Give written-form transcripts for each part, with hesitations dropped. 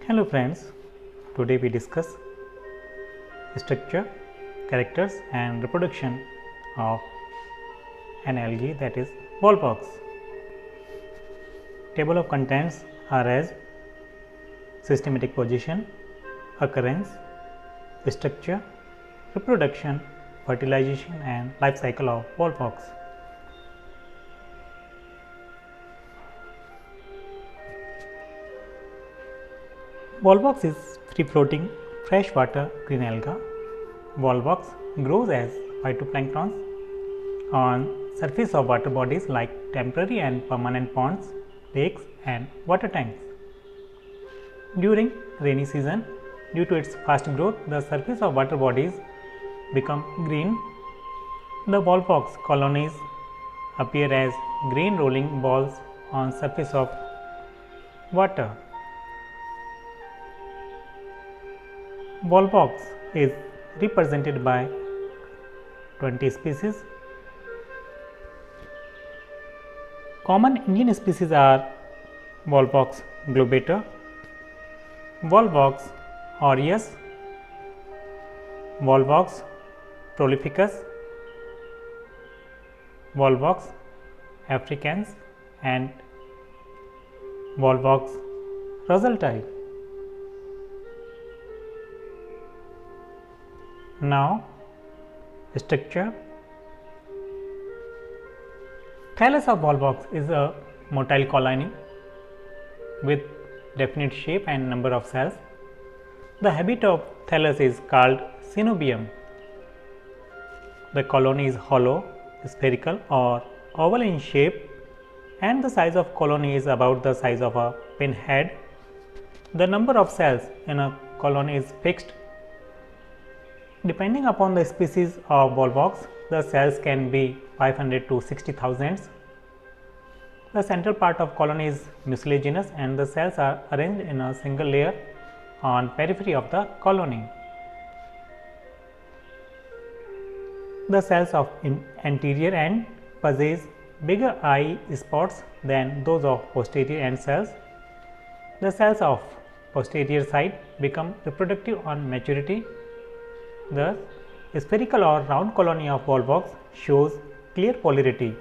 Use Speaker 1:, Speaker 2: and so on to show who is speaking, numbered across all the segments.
Speaker 1: Hello friends, today we discuss structure, characters and reproduction of an algae, that is Volvox. Table of contents are as systematic position, occurrence, structure, reproduction, fertilization and life cycle of Volvox. Volvox is free-floating freshwater green alga. Volvox grows as phytoplanktons on surface of water bodies like temporary and permanent ponds, lakes and water tanks. During rainy season, due to its fast growth, the surface of water bodies become green. The Volvox colonies appear as green rolling balls on surface of water. Volvox is represented by 20 species. Common Indian species are Volvox globata, Volvox aureus, Volvox prolificus, Volvox africans and Volvox roselti. Now, structure. Thallus of Volvox is a motile colony with definite shape and number of cells. The habit of thallus is called cenobium. The colony is hollow, spherical or oval in shape and the size of colony is about the size of a pinhead. The number of cells in a colony is fixed. Depending upon the species of Volvox, the cells can be 500 to 60,000. The central part of colony is mucilaginous and the cells are arranged in a single layer on periphery of the colony. The cells of anterior end possess bigger eye spots than those of posterior end cells. The cells of posterior side become reproductive on maturity. Thus, spherical or round colony of Volvox shows clear polarity.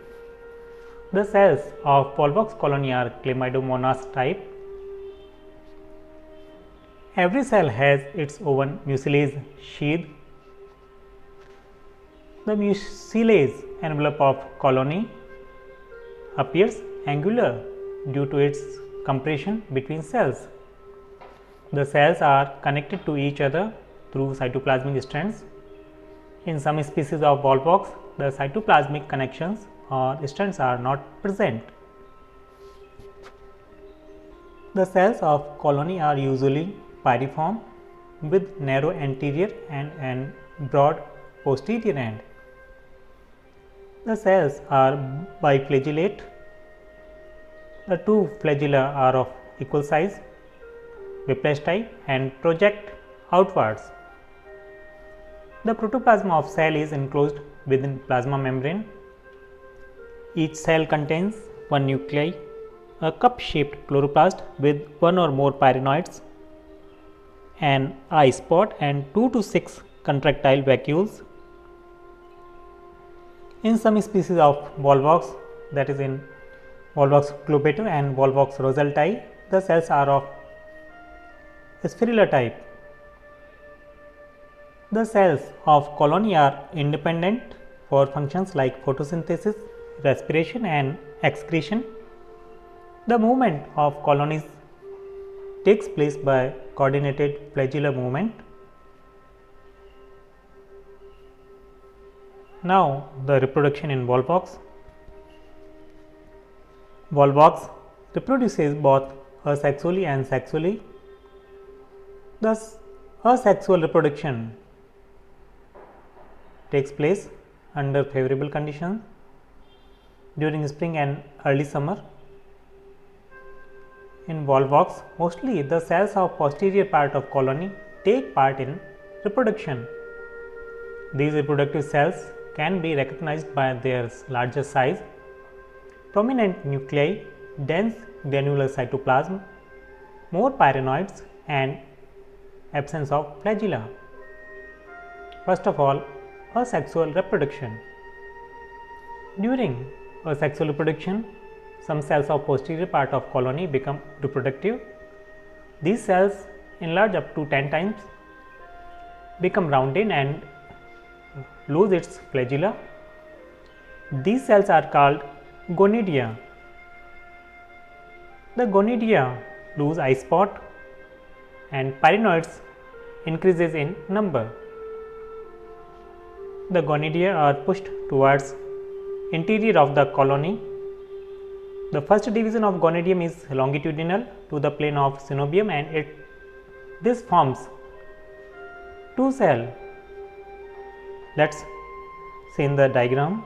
Speaker 1: The cells of Volvox colony are chlamydomonas type. Every cell has its own mucilage sheath. The mucilage envelope of colony appears angular due to its compression between cells. The cells are connected to each other through cytoplasmic strands. In some species of Volvox, the cytoplasmic connections or strands are not present. The cells of colony are usually pyriform with narrow anterior and broad posterior end. The cells are biflagellate. The two flagella are of equal size, whiplash type and project outwards. The protoplasm of cell is enclosed within plasma membrane. Each cell contains one nuclei, a cup-shaped chloroplast with one or more pyrenoids, an eye spot and 2 to 6 contractile vacuoles. In some species of Volvox, that is in Volvox globata and Volvox roselti, the cells are of spherular type. The cells of colony are independent for functions like photosynthesis, respiration and excretion. The movement of colonies takes place by coordinated flagellar movement. Now, the reproduction in Volvox. Volvox reproduces both asexually and sexually. Thus, asexual reproduction takes place under favorable conditions during spring and early summer. In Volvox, mostly the cells of posterior part of colony take part in reproduction. These reproductive cells can be recognized by their larger size, prominent nuclei, dense granular cytoplasm, more pyrenoids and absence of flagella. First of all, asexual reproduction. During asexual reproduction, some cells of posterior part of colony become reproductive. These cells enlarge up to 10 times, become rounded and lose its flagella. These cells are called gonidia. The gonidia lose eye spot and pyrenoids increases in number. The gonidia are pushed towards interior of the colony. The first division of gonidium is longitudinal to the plane of synovium and this forms two cells. Let's see in the diagram.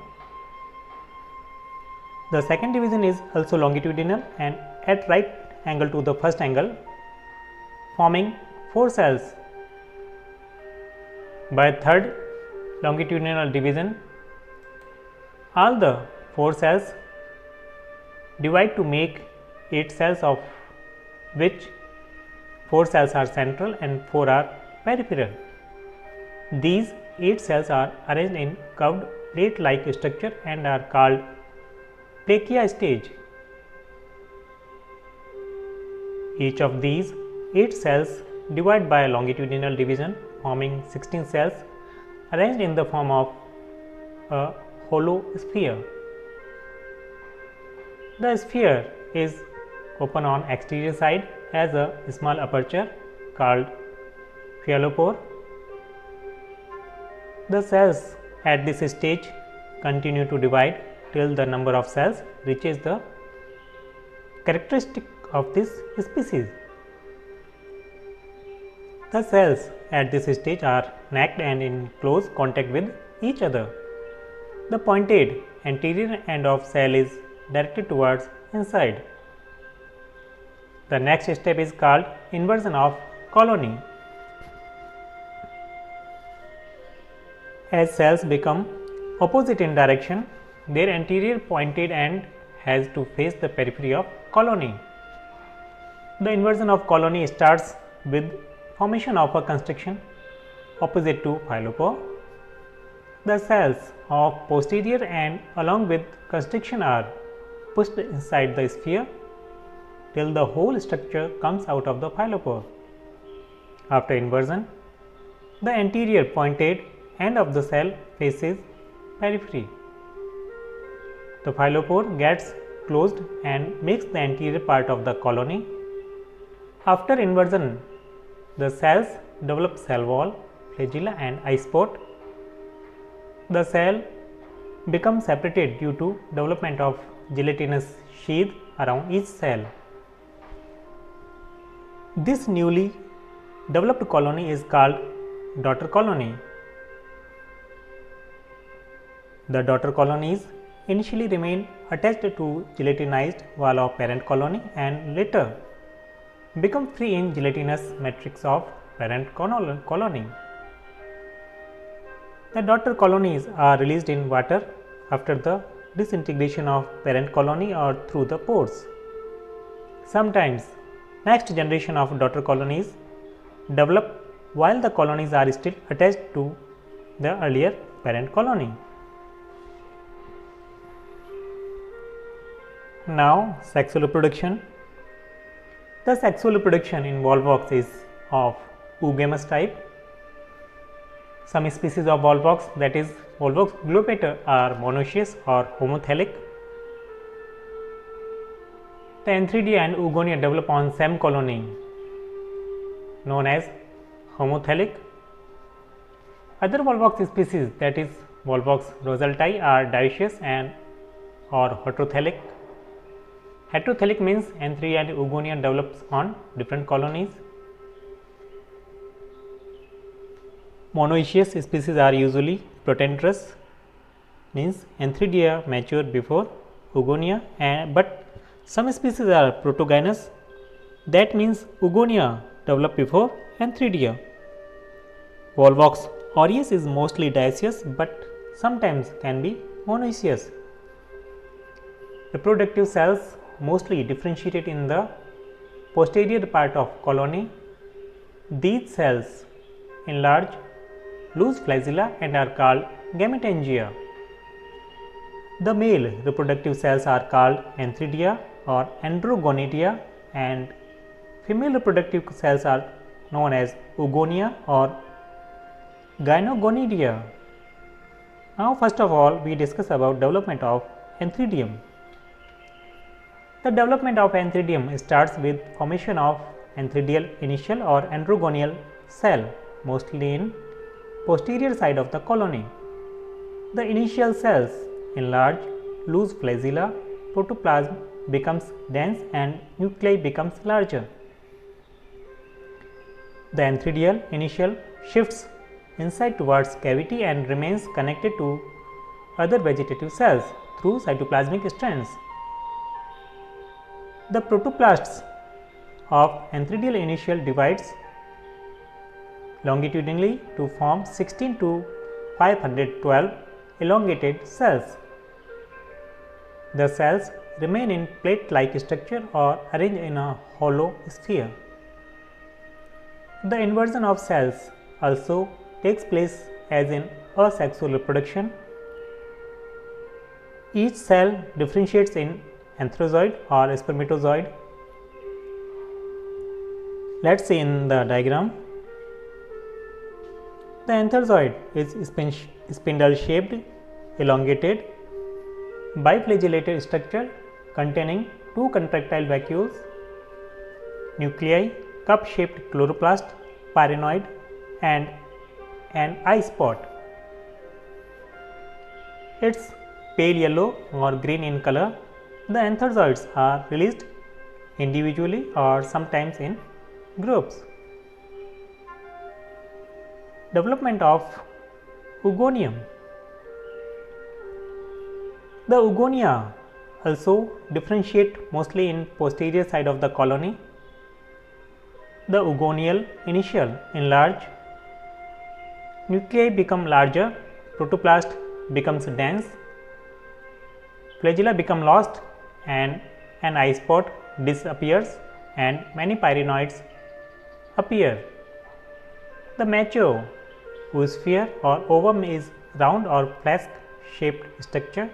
Speaker 1: The second division is also longitudinal and at right angle to the first angle, forming 4 cells. By third longitudinal division, all the 4 cells divide to make 8 cells, of which 4 cells are central and 4 are peripheral. These 8 cells are arranged in curved plate like structure and are called brachia stage. Each of these 8 cells divide by a longitudinal division, forming 16 cells arranged in the form of a hollow sphere. The sphere is open on exterior side as a small aperture called phyllopore. The cells at this stage continue to divide till the number of cells reaches the characteristic of this species. The cells at this stage are naked and in close contact with each other. The pointed anterior end of cell is directed towards inside. The next step is called inversion of colony. As cells become opposite in direction, their anterior pointed end has to face the periphery of colony. The inversion of colony starts with formation of a constriction opposite to phyllopore. The cells of posterior end along with constriction are pushed inside the sphere till the whole structure comes out of the phyllopore. After inversion, the anterior pointed end of the cell faces periphery. The phyllopore gets closed and makes the anterior part of the colony. After inversion, the cells develop cell wall, flagella and eye spot. The cell becomes separated due to development of gelatinous sheath around each cell. This newly developed colony is called daughter colony. The daughter colonies initially remain attached to gelatinized wall of parent colony and later become free in gelatinous matrix of parent colony. The daughter colonies are released in water after the disintegration of parent colony or through the pores. Sometimes next generation of daughter colonies develop while the colonies are still attached to the earlier parent colony. Now, sexual reproduction. The sexual reproduction in volvox is of oogamous type. Some species of volvox, that is Volvox globata, are monoecious or homothallic. The Antheridia and Oogonia develop on same colony known as homothallic. Other volvox species, that is Volvox roselti, are dioecious and or heterothallic. Heterothallic means Antheridia and Oogonia develops on different colonies. Monoecious species are usually protandrous, means Antheridia mature before Oogonia, but some species are protogynous, that means Oogonia develop before Antheridia. Volvox aureus is mostly dioecious but sometimes can be monoecious. Reproductive cells mostly differentiated in the posterior part of colony These cells enlarge, lose flagella and are called gametangia. The male reproductive cells are called antheridia or androgonidia, and female reproductive cells are known as oogonia or gynogonidia. Now first of all we discuss about development of antheridium. The development of antheridium starts with formation of antheridial initial or androgonial cell, mostly in posterior side of the colony. The initial cells enlarge, lose flagella, protoplasm becomes dense and nuclei becomes larger. The antheridial initial shifts inside towards cavity and remains connected to other vegetative cells through cytoplasmic strands. The protoplasts of antheridial initial divides longitudinally to form 16 to 512 elongated cells. The cells remain in plate-like structure or arranged in a hollow sphere. The inversion of cells also takes place as in asexual reproduction. Each cell differentiates in antherozoid or spermatozoid. Let us see in the diagram. The antherozoid is spindle shaped, elongated, biflagellated structure containing two contractile vacuoles, nuclei, cup shaped chloroplast, pyrenoid and an eye spot. It's pale yellow or green in color. The antherozoids are released individually or sometimes in groups. Development of oogonium. The oogonia also differentiate mostly in posterior side of the colony. The oogonial initial enlarge, nuclei become larger, protoplast becomes dense, flagella become lost and an eye spot disappears and many pyrenoids appear. The mature oosphere or ovum is round or flask shaped structure.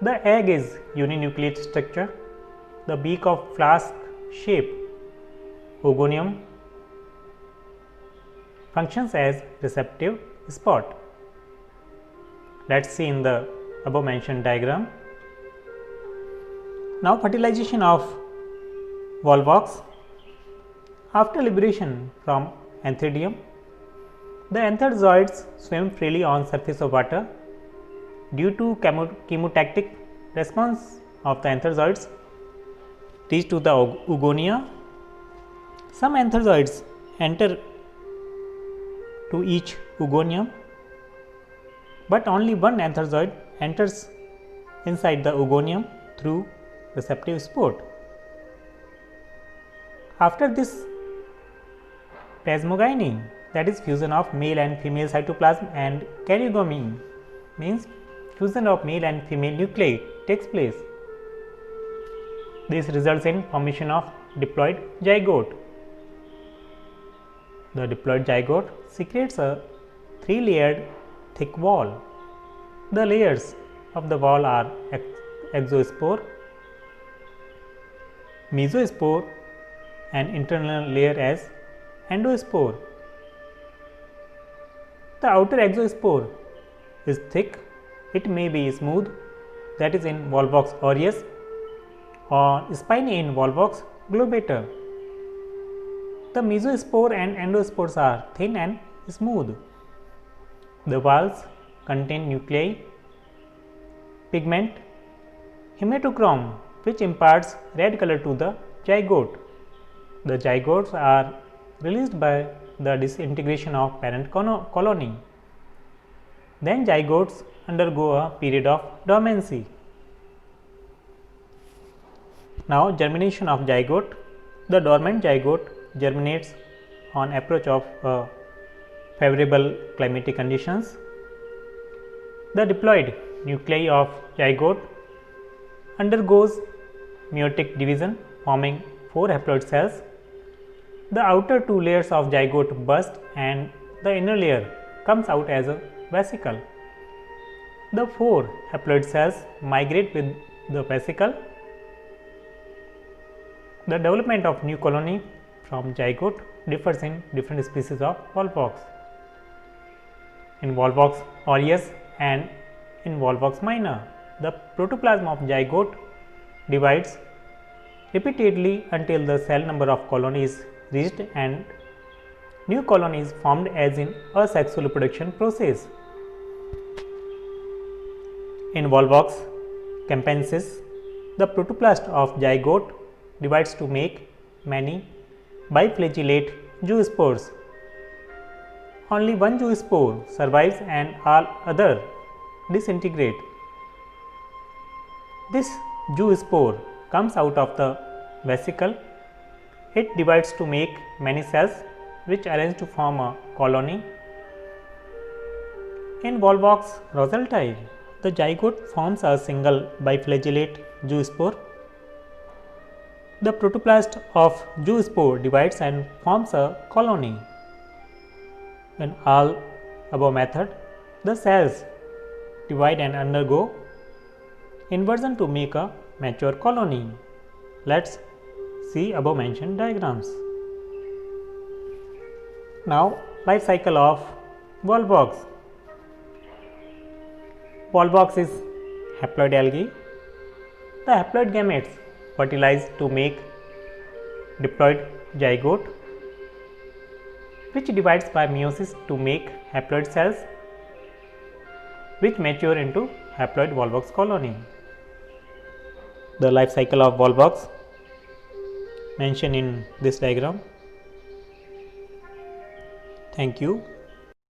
Speaker 1: The egg is uninucleate structure. The beak of flask shape. Oogonium functions as receptive spot. Let us see in the above mentioned diagram. Now fertilization of volvox. After liberation from antheridium, the antherozoids swim freely on surface of water. Due to chemotactic response of the antherozoids reach to the oogonia, some antherozoids enter to each oogonium, but only one antherozoid enters inside the oogonium through receptive sport. After this plasmogyny, that is fusion of male and female cytoplasm, and karyogamy means fusion of male and female nuclei takes place. This results in formation of diploid zygote. The diploid zygote secretes a three-layered thick wall. The layers of the wall are exospore, mesospore and internal layer as endospore. The outer exospore is thick. It may be smooth, that is in Volvox aureus, or spiny in Volvox globata. The mesospore and endospores are thin and smooth. The walls contain nuclei, pigment, hematochrome, which imparts red color to the zygote. The zygotes are released by the disintegration of parent colony. Then zygotes undergo a period of dormancy. Now germination of zygote. The dormant zygote germinates on approach of favorable climatic conditions. The diploid nuclei of zygote undergoes meiotic division, forming 4 haploid cells. The outer two layers of zygote burst and the inner layer comes out as a vesicle. The 4 haploid cells migrate with the vesicle. The development of new colony from zygote differs in different species of Volvox. In Volvox aureus and in Volvox minor, the protoplasm of zygote divides repeatedly until the cell number of colony is reached and new colony is formed as in asexual reproduction process. In Volvox campensis, the protoplast of zygote divides to make many biflagellate zoospores. Only one zoospore survives and all other disintegrate. This zoospore comes out of the vesicle. It divides to make many cells which arrange to form a colony. In Volvox rosellae, the zygote forms a single biflagellate zoospore. The protoplast of zoospore divides and forms a colony. In all above method, the cells divide and undergo inversion to make a mature colony. Let's see above mentioned diagrams. Now, life cycle of Volvox. Volvox is haploid algae. The haploid gametes fertilize to make diploid zygote, which divides by meiosis to make haploid cells, which mature into haploid Volvox colony. The life cycle of Volvox mentioned in this diagram. Thank you.